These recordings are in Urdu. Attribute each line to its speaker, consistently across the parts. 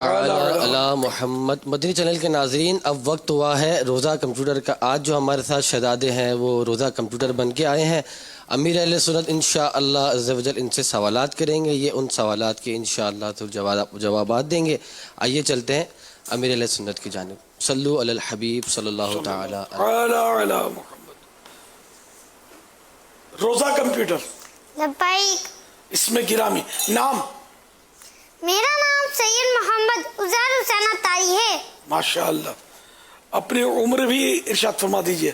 Speaker 1: اللہ محمد مدنی چینل کے ناظرین، اب وقت ہوا ہے روزہ کمپیوٹر کا۔ آج جو ہمارے ساتھ شہزادے ہیں وہ روزہ کمپیوٹر بن کے آئے ہیں۔ امیر اہل سنت انشاءاللہ عز و جل ان سے سوالات کریں گے، یہ ان سوالات کے انشاءاللہ تو جوابات دیں گے۔ آئیے چلتے ہیں امیر اہل سنت کی جانب۔ صلو علی الحبیب صلی اللہ تعالی
Speaker 2: علی محمد۔ روزہ کمپیوٹر،
Speaker 3: لبیک۔
Speaker 2: اس میں گرامی نام؟
Speaker 3: میرا نام سید محمد عزیر حسین اتاری ہے۔
Speaker 2: ماشاءاللہ۔ اپنی عمر بھی ارشاد فرما دیجئے۔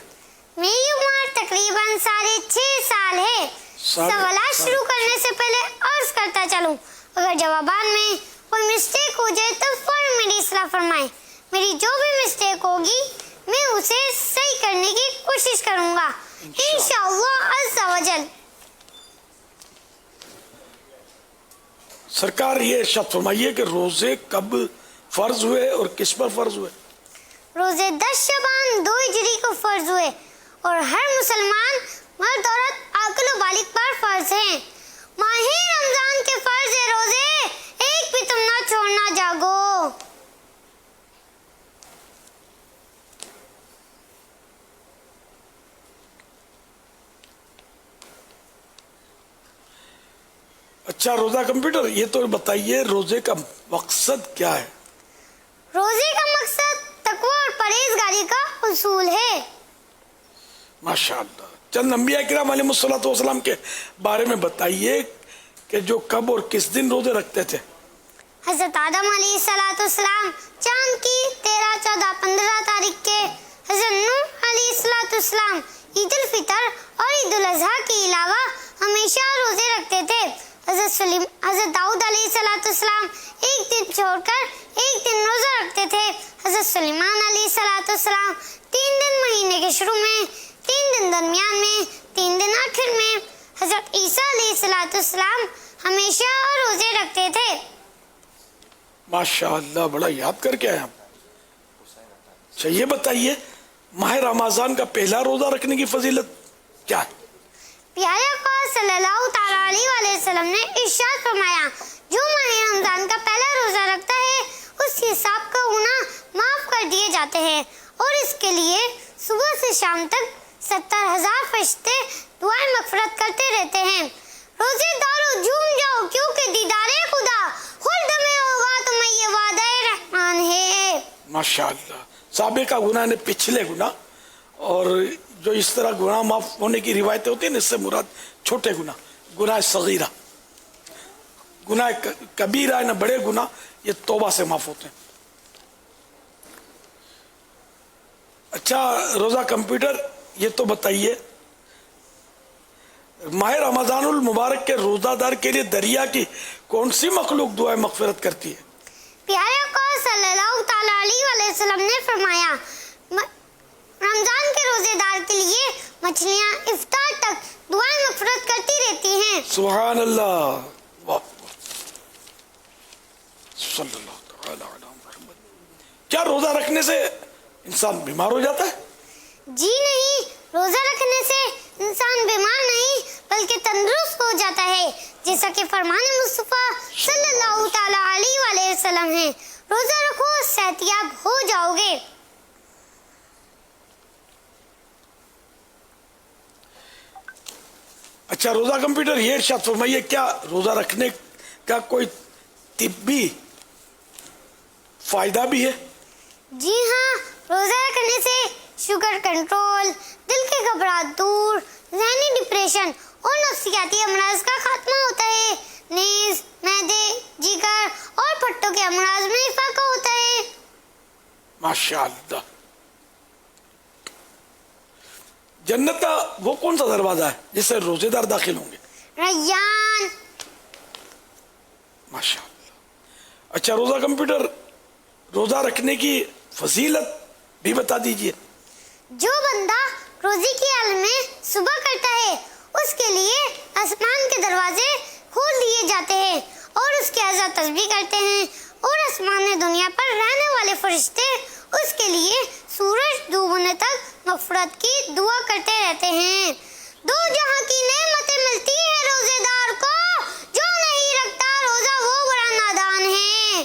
Speaker 3: میری عمر تقریباً 6.5 سال ہے۔ سوالات شروع کرنے سے پہلے عرض کرتا چلوں، اگر جوابات میں کوئی مسٹیک ہو جائے تو فوراً میری اصلاح فرمائیں۔ میری جو بھی مسٹیک ہوگی میں اسے صحیح کرنے کی کوشش کروں گا انشاءاللہ عز و جل۔
Speaker 2: سرکار یہ ارشاد فرمائیے کہ روزے کب فرض ہوئے اور کس پر فرض ہوئے؟
Speaker 3: روزے 10 شعبان 2 ہجری کو فرض ہوئے اور ہر مسلمان مرد عورت عاقل و بالغ پر فرض ہیں۔ ماہ رمضان کے فرض روزے ایک بھی تم نہ چھوڑنا، جاگو۔
Speaker 2: اچھا روزہ کمپیوٹر، یہ تو بتائیے روزے کا مقصد کیا ہے؟
Speaker 3: روزے کا مقصد تقوی اور پرہیزگاری کا حصول ہے۔
Speaker 2: ماشاءاللہ۔ چند انبیاء کرام علیہ الصلوۃ والسلام کے بارے میں بتائیے کہ جو کب اور کس دن روزے رکھتے تھے؟
Speaker 3: حضرت آدم علیہ السلام چاند کی 13، 14، 15 تاریخ کے، حضرت نوح علیہ السلام عید الفطر اور عید الاضحیٰ کے علاوہ ہمیشہ روزے رکھتے تھے۔ حضرت داؤد علیہ السلام ایک دن چھوڑ کر ایک دن روزہ رکھتے تھے۔ حضرت سلیمان علیہ السلام 3 دن مہینے کے شروع میں، 3 دن درمیان میں، 3 دن آخر میں۔ حضرت عیسیٰ علیہ السلام ہمیشہ روزے رکھتے تھے۔
Speaker 2: ماشاءاللہ، بڑا یاد کر کے آئے ہم۔ اچھا یہ بتائیے ماہ رمضان کا پہلا روزہ رکھنے کی فضیلت کیا ہے؟
Speaker 3: پیارے آقا صلی اللہ تعالیٰ علیہ وآلہ وسلم نے ارشاد فرمایا، جو ماہ رمضان کا پہلا روزہ رکھتا ہے اس کے حساب کا گناہ معاف کر دیے جاتے ہیں اور اس کے لیے صبح سے شام تک 70,000 فرشتے دعائیں مغفرت کرتے رہتے ہیں۔ روزے دارو جھوم جاؤ کیونکہ دیدار خدا خلد میں ہوگا، تمہیں یہ وعدہ رحمان ہے۔
Speaker 2: ماشاءاللہ۔ سابقہ گناہ نے پچھلے گناہ، اور جو اس طرح گناہ معاف ہونے کی روایتیں ہوتی ہیں اس سے مراد چھوٹے گناہ، گناہ صغیرہ، گناہ کبیرہ نہ بڑے گناہ، یہ توبہ سے معاف ہوتے ہیں۔ اچھا روزہ کمپیوٹر، یہ تو بتائیے ماہ رمضان المبارک کے روزہ دار کے لیے دریا کی کون سی مخلوق دعائیں مغفرت کرتی ہے؟
Speaker 3: پیارے آقا صلی اللہ تعالیٰ علیہ وآلہ وسلم نے فرمایا، رمضان کے روزے دار کے لیے مچھلیاں افطار تک دعائیں مغفرت کرتی رہتی ہیں۔
Speaker 2: سبحان اللہ، واہ صلی اللہ تعالی علی محمد۔ کیا روزہ رکھنے سے انسان بیمار ہو جاتا ہے؟
Speaker 3: جی نہیں، روزہ رکھنے سے انسان بیمار نہیں بلکہ تندرست ہو جاتا ہے، جیسا کہ فرمان مصطفیٰ صلی اللہ تعالیٰ علیہ وآلہ وسلم ہے، روزہ رکھو صحت یاب ہو جاؤ گے۔
Speaker 2: اچھا روزہ کمپیوٹر، یہ ارشاد فرمائیے کیا روزہ رکھنے کا کوئی طبی فائدہ بھی ہے؟
Speaker 3: جی ہاں، روزہ رکھنے سے شوگر کنٹرول، دل کی گھبراہٹ دور، ذہنی ڈپریشن اور نفسیاتی امراض کا خاتمہ ہوتا ہے۔ نیز، معدے، جگر اور پھٹوں کے امراض میں افاقہ ہوتا ہے۔
Speaker 2: ماشاءاللہ۔ جنت کا وہ کون سا دروازہ ہے جس سے روزے دار داخل ہوں گے؟
Speaker 3: ریان۔
Speaker 2: ماشاءاللہ۔ اچھا روزہ کمپیوٹر، روزہ رکھنے کی فضیلت بھی بتا دیجئے۔
Speaker 3: جو بندہ روزے کی حال میں صبح کرتا ہے اس کے لیے آسمان کے دروازے کھول دیے جاتے ہیں اور اس کے اعضاء تسبیح کرتے ہیں، اور آسمان دنیا پر رہنے والے فرشتے اس کے لیے سورج ڈوبنے تک مغفرت کی دعا کرتے رہتے ہیں۔ دو جہاں کی نعمتیں ملتی ہیں روزے دار کو، جو نہیں رکھتا روزہ وہ بڑا نادان ہے۔